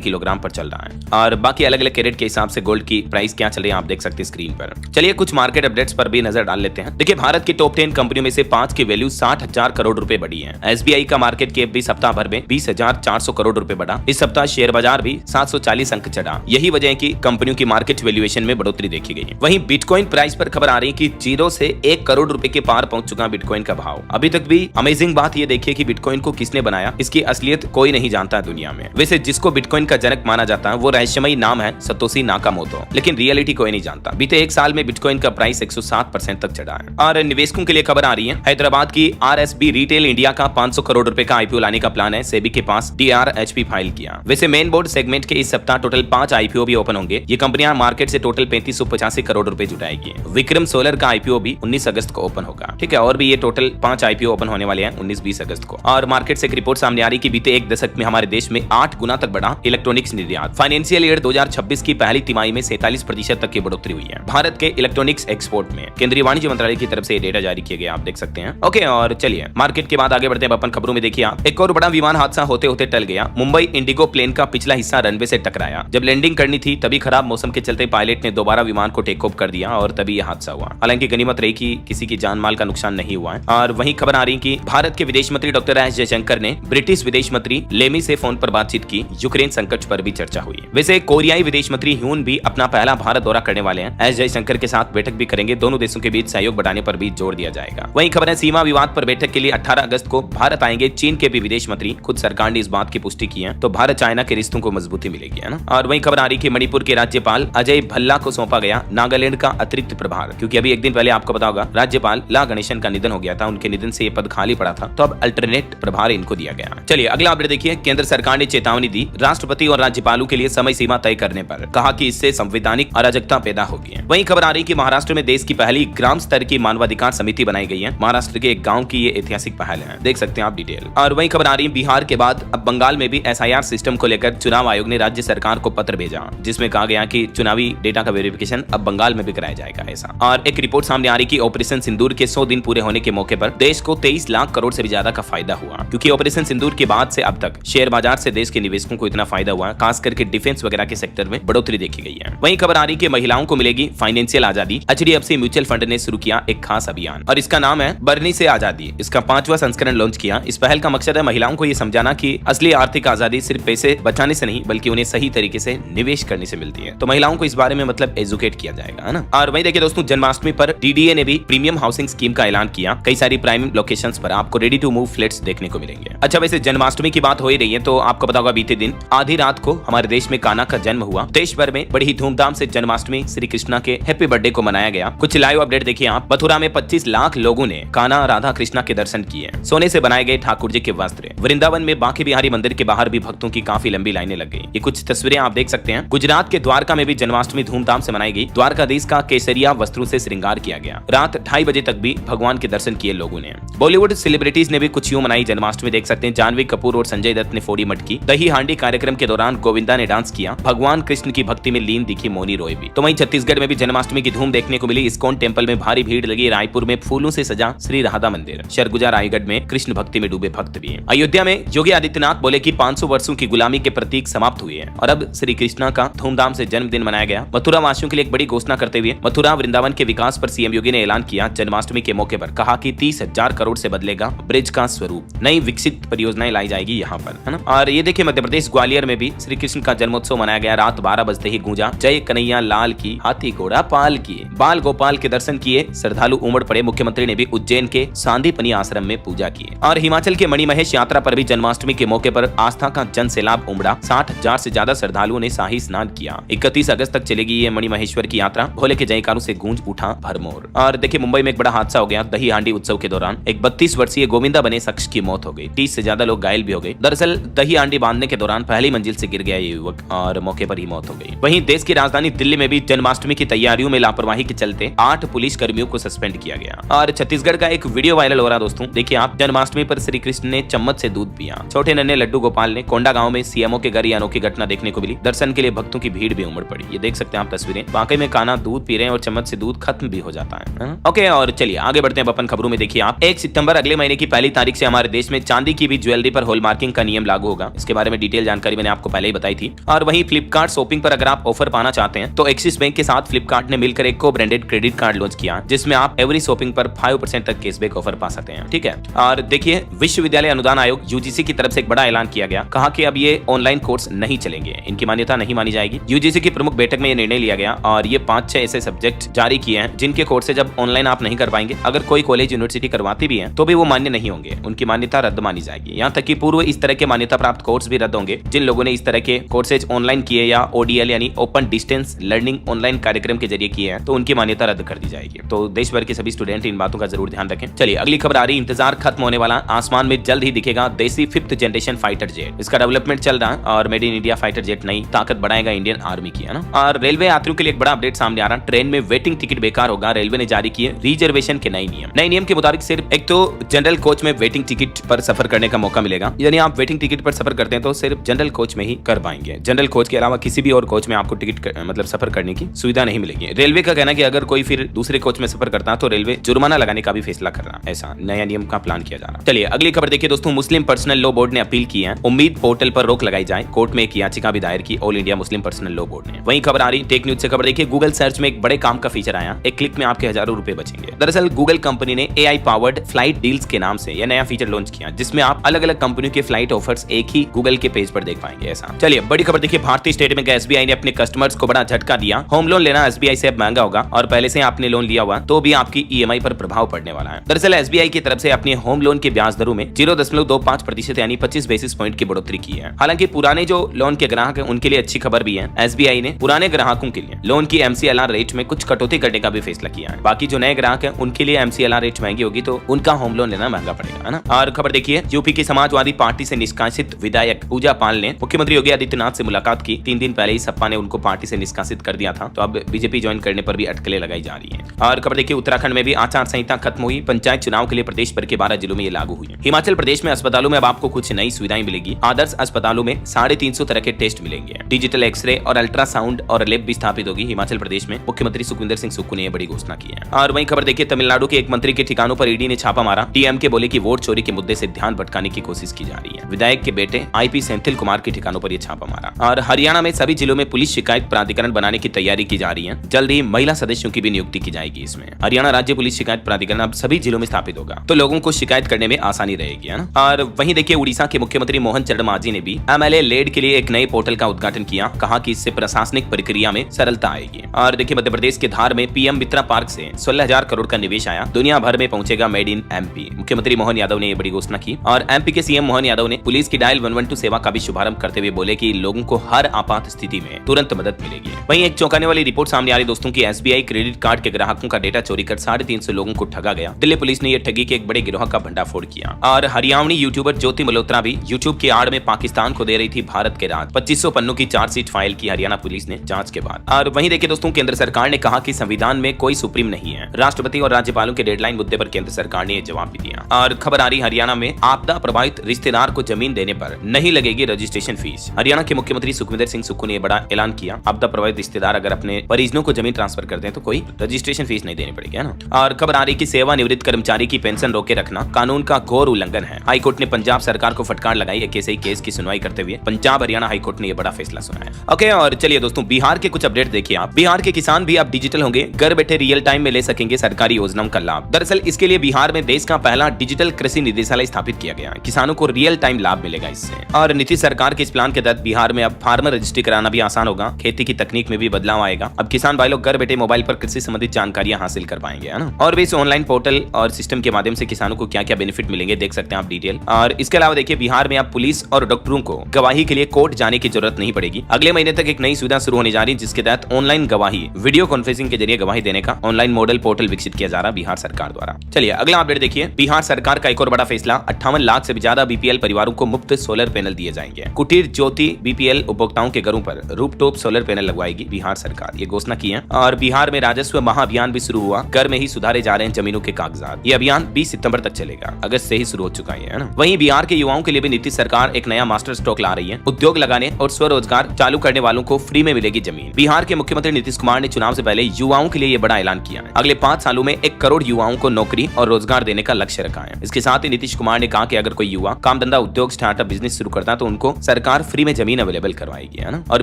किलोग्राम पर चल रहा है। और बाकी अलग अलग कैरेट के हिसाब से गोल्ड की प्राइस क्या चल रही है आप देख सकते हैं स्क्रीन पर। चलिए कुछ मार्केट अपडेट्स पर भी नजर डाल लेते हैं। देखिए, भारत की टॉप 10 कंपनियों में से 5 की वैल्यू 60,000 करोड़ रुपए बढ़ी है। SBI का मार्केट कैप भी सप्ताह भर में 20,400 करोड़ रुपए बढ़ा। इस सप्ताह शेयर बाजार भी 740 अंक चढ़ा। यही वजह है कि कंपनियों की मार्केट वैल्यूएशन में बढ़ोतरी देखी गई। वहीं बिटकॉइन प्राइस पर खबर आ रही है कि 0 से 1 करोड़ रुपए के पार पहुंच चुका बिटकॉइन का भाव। अभी तक भी अमेजिंग बात ये देखिए कि बिटकॉइन को किसने बनाया, इसकी असलियत कोई नहीं जानता दुनिया में। वैसे जिसको बिटकॉइन का जनक माना जाता है वो रहस्यमयी नाम है सतोशी नाकामोटो, लेकिन रियलिटी कोई नहीं जानता। बीते 1 साल में बिटकॉइन का प्राइस 107% तक चढ़ा है। और निवेशकों के लिए खबर आ रही है, हैदराबाद की RSB रिटेल इंडिया का 500 करोड़ रुपए का IPO लाने का प्लान है। सेबी के पास DRHP फाइल किया। वैसे मेन बोर्ड सेगमेंट के इस सप्ताह टोटल 5 IPO भी ओपन होंगे। ये कंपनियां मार्केट से टोटल 3585 करोड़ रुपए जुटाएगी। विक्रम सोलर का IPO भी 19 अगस्त को ओपन होगा। ठीक है, और भी ये टोटल 5 IPO ओपन होने वाले हैं 19-20 अगस्त को। और मार्केट से एक रिपोर्ट सामने आ रही कि बीते 1 दशक में हमारे देश में 8 गुना तक बढ़ा इलेक्ट्रॉनिक्स निर्यात। फाइनेंशियल ईयर 2026 की पहली तिमाही में 47% तक की बढ़ोतरी हुई है भारत के इलेक्ट्रॉनिक्स एक्सपोर्ट में। केंद्रीय वाणिज्य मंत्रालय की तरफ से डेटा जारी किया गया, आप देख सकते हैं। ओके, और चलिए मार्केट के बाद आगे बढ़ते हैं अपन खबरों में। देखिए आप, एक और बड़ा विमान हादसा होते होते टल गया। मुंबई इंडिगो प्लेन का पिछला हिस्सा रनवे से टकराया। जब लैंडिंग करनी थी तभी खराब मौसम के चलते पायलट ने दोबारा विमान को टेक ऑफ कर दिया और तभी यह हादसा हुआ। हालांकि गनीमत रही कि किसी की जान माल का नुकसान नहीं हुआ है। और वहीं खबर आ रही कि भारत के विदेश मंत्री डॉक्टर एस जयशंकर ने ब्रिटिश विदेश मंत्री लेमी से फोन पर बातचीत की। यूक्रेन संकट पर भी चर्चा हुई। वैसे कोरियाई विदेश मंत्री ह्यून भी अपना पहला भारत दौरा करने वाले हैं। एस जयशंकर के साथ बैठक भी करेंगे। दोनों देशों के बीच सहयोग बढ़ाने पर भी जोर दिया जाएगा। वहीं खबर है, सीमा विवाद पर बैठक के लिए 18 अगस्त को भारत आएंगे चीन के भी विदेश मंत्री। खुद सरकार ने इस बात की पुष्टि की है, तो भारत चाइना के रिश्तों को मजबूती मिलेगी, है ना। और वहीं खबर आ रही कि मणिपुर के राज्यपाल अजय भल्ला को सौंपा गया नागालैंड का अतिरिक्त प्रभार, क्योंकि अभी एक दिन पहले आपको पता होगा राज्यपाल ला गणेशन का निधन हो गया था। उनके निधन से ये पद खाली पड़ा था, तो अब अल्टरनेट प्रभार इनको दिया गया। चलिए अगला अपडेट देखिए। केंद्र सरकार ने चेतावनी दी राष्ट्रपति और राज्यपालों के लिए समय सीमा तय करने पर। कहा कि इससे संवैधानिक अराजकता पैदा होगी। वहीं खबर आ रही कि महाराष्ट्र में देश की पहली ग्राम स्तर की मानवाधिकार समिति बनाई गई है। महाराष्ट्र के एक गांव की ये ऐतिहासिक पहल है, देख सकते हैं आप डिटेल। और वहीं खबर आ रही है, बिहार के बाद अब बंगाल में भी SIR सिस्टम को लेकर चुनाव आयोग ने राज्य सरकार को पत्र भेजा, जिसमें कहा गया कि चुनावी डेटा का वेरिफिकेशन अब बंगाल में भी कराया जाएगा ऐसा। और एक रिपोर्ट सामने आ रही कि ऑपरेशन सिंदूर के 100 दिन पूरे होने के मौके पर देश को 23 लाख करोड़ से भी ज्यादा का फायदा हुआ, क्योंकि ऑपरेशन सिंदूर के बाद से अब तक शेयर बाजार से देश के निवेशकों को इतना फायदा हुआ, खास करके डिफेंस वगैरह के सेक्टर में बढ़ोतरी देखी गई है। वहीं खबर आ रही कि महिलाओं को मिलेगी फाइनेंशियल आजादी। HDFC म्यूचुअल फंड ने शुरू किया एक खास अभियान और इसका नाम है बरनी से आजादी। इसका 5वां संस्करण लॉन्च किया। इस पहल का मकसद है महिलाओं को ये समझाना कि असली आर्थिक आजादी सिर्फ पैसे बचाने से नहीं, बल्कि उन्हें सही तरीके से निवेश करने से मिलती है। तो महिलाओं को इस बारे में मतलब एजुकेट किया जाएगा, है ना। और वहीं देखिए दोस्तों, जन्माष्टमी पर DDA ने भी प्रीमियम हाउसिंग स्कीम का ऐलान किया। कई सारी प्राइम लोकेशंस पर आपको रेडी टू मूव फ्लैट्स देखने को मिलेंगे। अच्छा, वैसे जन्माष्टमी की बात बात हो ही रही है तो आपको पता होगा बीते दिन आधी रात को हमारे देश में कान्हा का जन्म हुआ। देश भर में बड़ी ही धूमधाम से जन्माष्टमी श्री कृष्णा के हैप्पी बर्थडे को मनाया गया। कुछ लाइव अपडेट देखिए आप। मथुरा में 25 लाख लोगों ने कान्हा राधा कृष्णा के दर्शन किए। सोने से बनाए गए ठाकुर जी के वस्त्र। वृंदावन में बांके बिहारी मंदिर के बाहर भी भक्तों की काफी लंबी लाइनें लग गई। ये कुछ तस्वीरें आप देख सकते हैं। गुजरात के द्वारका में भी जन्माष्टमी धूमधाम से मनाई गई। द्वारकाधीश का केसरिया वस्त्रों से श्रृंगार किया गया। रात 2:30 बजे तक भी भगवान के दर्शन किए लोगों ने। बॉलीवुड सेलिब्रिटीज ने भी कुछ यूं मनाई जन्माष्टमी, देख सकते हैं। जानवी कपूर और संजय दत्त ने फोड़ी मटकी। दही हांडी कार्यक्रम के दौरान गोविंदा ने डांस किया। भगवान कृष्ण की भक्ति में लीन दिखी मोनी रॉय भी। तो वहीं छत्तीसगढ़ में भी जन्माष्टमी की धूम देखने को मिली। इस्कॉन टेम्पल में भारी भीड़ लगी। रायपुर में फूलों से सजा श्री राधा मंदिर। सरगुजा रायगढ़ में कृष्ण भक्ति में डूबे भक्त भी हैं। अयोध्या में योगी आदित्यनाथ बोले कि 500 वर्षों की गुलामी के प्रतीक समाप्त हुए हैं और अब श्री कृष्णा का धूमधाम से जन्मदिन मनाया गया। मथुरा वासियों के लिए एक बड़ी घोषणा करते हुए मथुरा वृंदावन के विकास पर सीएम योगी ने ऐलान किया। जन्माष्टमी के मौके पर कहा कि 30,000 करोड़ से बदलेगा ब्रिज का स्वरूप। नई विकसित परियोजनाएं लाई जाएगी यहाँ पर, है ना। और ये देखिए मध्य प्रदेश ग्वालियर में भी श्री कृष्ण का जन्मोत्सव मनाया गया। रात 12 बजते ही गूंजा जय कन्हैया लाल की, हाथी घोड़ा पाल किए। बाल गोपाल के दर्शन किए। श्रद्धालु उमड़ पड़े। मुख्यमंत्री ने भी उज्जैन के सांदीपनी आश्रम में पूजा की। और हिमाचल के मणिमहेश यात्रा पर भी जन्माष्टमी के मौके पर आस्था का जन सैलाब उमड़ा। 60,000 से ज्यादा श्रद्धालुओं ने शाही स्नान किया। 31 अगस्त तक चलेगी ये मणिमहेश्वर की यात्रा। भोले के जयकारों से गूंज उठा भरमौर। और देखिए मुंबई में एक बड़ा हादसा हो गया। दही हांडी उत्सव के दौरान एक 32 वर्षीय गोविंदा बने शख्स की मौत हो गई। 30 से ज्यादा लोग घायल भी हो गए। दरअसल दही हांडी बांधने के दौरान पहली मंजिल से गिर गया ये युवक और मौके पर ही मौत हो गई। वहीं देश की राजधानी दिल्ली में भी जन्माष्टमी की तैयारियों में लापरवाही के चलते 8 पुलिस कर्मियों को सस्पेंड किया गया। और छत्तीसगढ़ का एक वीडियो वायरल हो रहा दोस्तों, देखिए आप। जन्माष्टमी पर श्री कृष्ण ने चम्मच से दूध पिया। छोटे नन्हे लड्डू गोपाल ने कोंडा गांव में सीएमओ के घर ये अनोखी घटना देखने को मिली। दर्शन के लिए भक्तों की भीड़ भी उमड़ पड़ी। ये देख सकते हैं आप तस्वीरें। वाकई में कान्हा दूध पी रहे हैं और चम्मच से दूध खत्म भी हो जाता है। ओके, और चलिए आगे बढ़ते हैं अपन खबरों में। देखिए आप, 1 सितंबर अगले महीने की पहली तारीख से हमारे देश में चांदी की भी ज्वेलरी पर हॉलमार्किंग का नियम लागू होगा। इसके बारे में डिटेल जानकारी मैंने आपको पहले ही बताई थी। और वहीं फ्लिपकार्ट शॉपिंग पर अगर आप ऑफर पाना चाहते हैं तो एक्सिस बैंक के साथ फ्लिपकार्ट ने मिलकर एक को ब्रांडेड क्रेडिट कार्ड लॉन्च किया, जिसमें आप एवरी शॉपिंग पर 5% तक कैशबैक ऑफर पा सकते हैं। ठीक है। और देखिए विश्वविद्यालय अनुदान आयोग यूजीसी की तरफ से एक बड़ा ऐलान किया गया। कहा कि अब ये ऑनलाइन कोर्स नहीं चलेंगे, इनकी मान्यता नहीं मानी जाएगी। यूजीसी की प्रमुख बैठक में यह निर्णय लिया गया और ये 5-6 ऐसे सब्जेक्ट जारी किए हैं जिनके कोर्सेज अब ऑनलाइन आप नहीं कर पाएंगे। अगर कोई कॉलेज यूनिवर्सिटी करवाती भी है तो भी वो मान्य नहीं होंगे, उनकी मान्यता रद्द मानी जाएगी। यहाँ तक कि पूर्व इस तरह के मान्यता प्राप्त कोर्स भी रद्द होंगे। जिन लोगों ने इस तरह के कोर्सेज ऑनलाइन किए या ओडीएल यानी ओपन डिस्टेंस लर्निंग ऑनलाइन कार्यक्रम के जरिए किए हैं तो उनकी मान्यता रद्द कर दी जाएगी। तो देश भर के सभी स्टूडेंट इन बातों का जरूर ध्यान रखें। चलिए अगली खबर आ रही। इंतजार खत्म होने वाला, आसमान में जल्द ही दिखेगा देसी 5th जनरेशन फाइटर जेट। इसका डेवलपमेंट चल रहा है और made in India fighter jet नई ताकत बढ़ाएगा इंडियन आर्मी की, है ना। और रेलवे यात्रियों के लिए एक बड़ा अपडेट सामने आ रहा है। ट्रेन में वेटिंग टिकट बेकार होगा। रेलवे ने जारी किए रिजर्वेशन के नए नियम। नए नियम के मुताबिक सिर्फ एक तो जनरल कोच में वेटिंग टिकट पर सफर करने का मौका मिलेगा, यानी आप वेटिंग टिकट पर सफर करते हैं तो सिर्फ जनरल कोच में ही कर पाएंगे। जनरल कोच के अलावा किसी भी और कोच में आपको टिकट मतलब सफर करने की सुविधा नहीं मिलेगी। रेलवे का कहना है कि अगर कोई फिर दूसरे कोच में सफर करता है तो रेलवे जुर्माना लगाने का भी फैसला कर रहा है। ऐसा नया नियम का प्लान किया जा रहा है। चलिए अगली खबर देखिए दोस्तों। मुस्लिम पर्सनल लॉ बोर्ड ने अपील की है उम्मीद पोर्टल पर रोक लगाई जाए। कोर्ट में एक याचिका भी दायर की all India Muslim personal law board ने। वहीं खबर आ रही टेक न्यूज से। खबर देखिए गूगल सर्च में एक बड़े काम का फीचर आया। एक क्लिक में आपके हजारों रुपए बचेंगे। दरअसल गूगल कंपनी ने AI पावर्ड फ्लाइट डील्स के नाम से यह नया फीचर लॉन्च किया, जिसमें आप अलग अलग कंपनियों के फ्लाइट ऑफर्स एक ही गूगल के पेज पर देख पाएंगे। ऐसा चलिए बड़ी खबर देखिए। भारतीय स्टेट बैंक SBI ने अपने कस्टमर्स को बड़ा झटका दिया। होम लोन लेना SBI से अब महंगा होगा और पहले से आपने लोन लिया हुआ तो भी आपकी EMI पर प्रभाव पड़ने वाला है। दरअसल SBI की तरफ से अपने होम लोन के ब्याज दरों में 0.25% यानी 25 बेसिस पॉइंट की बढ़ोतरी की है। हालांकि पुराने जो लोन के ग्राहक हैं उनके लिए अच्छी खबर भी है। SBI ने पुराने ग्राहकों के लिए लोन की MCLR रेट में कुछ कटौती करने का भी फैसला किया है। बाकी जो नए ग्राहक हैं उनके लिए MCLR रेट महंगी होगी तो उनका होम लोन लेना महंगा पड़ेगा, है ना। और खबर देखिए यूपी की समाजवादी पार्टी से निष्कासित विधायक पूजा पाल ने मुख्यमंत्री योगी आदित्यनाथ से मुलाकात की। 3 दिन पहले ही सपा ने उनको पार्टी से निष्कासित कर दिया था, तो अब बीजेपी ज्वाइन करने पर भी अटकलें लगाई जा रही है। और खबर देखिए उत्तराखंड में भी आचार संहिता खत्म हुई। पंचायत चुनाव के लिए प्रदेश भर के 12 जिलों में ये लागू हुई है। हिमाचल प्रदेश में अस्पतालों में अब आपको कुछ नई सुविधाएं मिलेगी। आदर्श अस्पतालों में 350 तरह के टेस्ट मिलेंगे। डिजिटल एक्सरे और अल्ट्रासाउंड और लैब भी स्थापित होगी हिमाचल प्रदेश में। मुख्यमंत्री सुखविंदर सिंह सुक्खू ने बड़ी घोषणा की है। और वहीं खबर देखिए तमिलनाडु के एक मंत्री के ठिकानों पर ईडी ने छापा मारा। DMK बोले कि वोट चोरी के मुद्दे से ध्यान भटकाने की कोशिश की जा रही है। विधायक के बेटे IP सेंथिल कुमार के ठिकानों पर यह छापा मारा। और हरियाणा में सभी जिलों में पुलिस शिकायत प्राधिकरण बनाने की तैयारी की जा रही है। जल्द ही महिला सदस्यों की भी नियुक्ति की जाएगी। इसमें हरियाणा राज्य पुलिस शिकायत प्राधिकरण अब सभी जिलों में स्थापित होगा तो लोगों को शिकायत करने में आसानी रहेगी, है ना। और वहीं देखिए उड़ीसा के मुख्यमंत्री मोहन चरण मांझी ने भी MLA लेड के लिए एक नए पोर्टल का उद्घाटन किया। कहा कि इससे प्रशासनिक प्रक्रिया में सरलता आएगी। और देखिए मध्य प्रदेश के धार में PM मित्रा पार्क से 16,000 करोड़ का निवेश आया। दुनिया भर में पहुंचेगा मेड इन MP। मुख्यमंत्री मोहन यादव ने यह बड़ी घोषणा की। और MP के CM मोहन यादव ने पुलिस की डायल 112 सेवा का भी शुभारंभ करते हुए बोले कि लोगों को हर आपात स्थिति में तुरंत मदद मिलेगी। वहीं एक चौंकाने वाली रिपोर्ट सामने आ रही दोस्तों की SBI क्रेडिट कार्ड के ग्राहकों का डेटा चोरी कर 350 लोगों को ठगा गया। दिल्ली पुलिस ने यह ठगी के एक बड़े गिरोह का भंडाफोड़ किया। और हरियाणवी यूट्यूबर ज्योति मल्होत्रा भी यूट्यूब की आड़ में पाकिस्तान को दे रही थी भारत के राज। 2500 पन्नों की चार्जशीट फाइल की हरियाणा पुलिस ने जांच के बाद। और वहीं देखिए दोस्तों, केंद्र सरकार ने कहा कि संविधान में कोई सुप्रीम नहीं है। राष्ट्रपति और राज्यपालों के डेडलाइन मुद्दे पर केंद्र सरकार ने जवाब भी दिया। और खबर आ रही हरियाणा में आपदा प्रभावित रिश्तेदार को जमीन देने पर नहीं लगेगी रजिस्ट्रेशन फीस। हरियाणा के मुख्यमंत्री सुखविंदर सिंह सुक्खू ने बड़ा ऐलान किया। आपदा प्रभावित रिश्तेदार अगर अपने परिजनों को जमीन ट्रांसफर करते हैं तो कोई रजिस्ट्रेशन फीस नहीं देनी पड़ेगी, है ना। और खबर आ रही कि सेवानिवृत्त कर्मचारी की पेंशन रोके रखना कानून का घोर उल्लंघन है। हाईकोर्ट ने पंजाब सरकार को फटकार लगाई। एक ऐसे ही केस की सुनवाई करते हुए पंजाब हरियाणा हाईकोर्ट ने यह बड़ा फैसला सुनाया। ओके, और चलिए दोस्तों, बिहार के कुछ अपडेट देखिए आप। बिहार के किसान भी अब डिजिटल होंगे, घर बैठे रियल टाइम में ले सकेंगे सरकारी योजनाओं का लाभ। दरअसल इसके लिए बिहार में देश का पहला डिजिटल कृषि निदेशालय स्थापित किया गया। किसानों को रियल टाइम लाभ मिलेगा इससे। और नीतीश सरकार के इस प्लान के तहत बिहार में अब फार्मर रजिस्ट्री कराना भी आसान होगा। खेती की तकनीक में भी बदलाव आएगा। अब किसान भाई लोग घर बैठे मोबाइल पर कृषि संबंधित जानकारियां हासिल कर पाएंगे, है ना। और भी इस ऑनलाइन पोर्टल और सिस्टम के माध्यम से किसानों को क्या क्या बेनिफिट मिलेंगे देख सकते हैं आप डिटेल। और इसके अलावा देखिए, बिहार में अब पुलिस और डॉक्टरों को गवाही के लिए कोर्ट जाने की जरूरत नहीं पड़ेगी। अगले महीने तक एक नई सुविधा शुरू होने जा रही है, जिसके तहत ऑनलाइन गवाही वीडियो कॉन्फ्रेंसिंग के जरिए गवाही देने का ऑनलाइन मॉडल पोर्टल विकसित किया जा रहा बिहार सरकार द्वारा। चलिए अगला अपडेट देखिए। बिहार सरकार का एक और बड़ा फैसला, 58 लाख से भी ज्यादा BPL परिवारों को मुफ्त सोलर पैनल दिए जाएंगे। कुटीर ज्योति BPL उपभोक्ताओं के घरों पर रूफटॉप सोलर पैनल लगवाएगी बिहार सरकार, ये घोषणा की है। और बिहार में राजस्व महाअभियान भी शुरू हुआ। घर में ही सुधारे जा रहे हैं जमीनों के कागजात। ये अभियान 20 सितंबर तक चलेगा। अगस्त से ही शुरू हो चुका है ना। वहीं बिहार के युवाओं के लिए भी नीतीश सरकार एक नया मास्टर स्ट्रोक ला रही है। उद्योग लगाने और स्वरोजगार चालू करने वालों को फ्री में मिलेगी जमीन। बिहार के मुख्यमंत्री नीतीश कुमार ने चुनाव से पहले युवाओं के लिए यह बड़ा ऐलान किया है। अगले 5 सालों में 1 करोड़ युवाओं को नौकरी और रोजगार देने का लक्ष्य रखा है। इसके साथ ही नीतीश कुमार ने कहा कि अगर कोई युवा काम धंधा उद्योग स्टार्टअप बिजनेस शुरू करता है तो उनको सरकार फ्री में जमीन अवेलेबल करवाएगी, है ना। और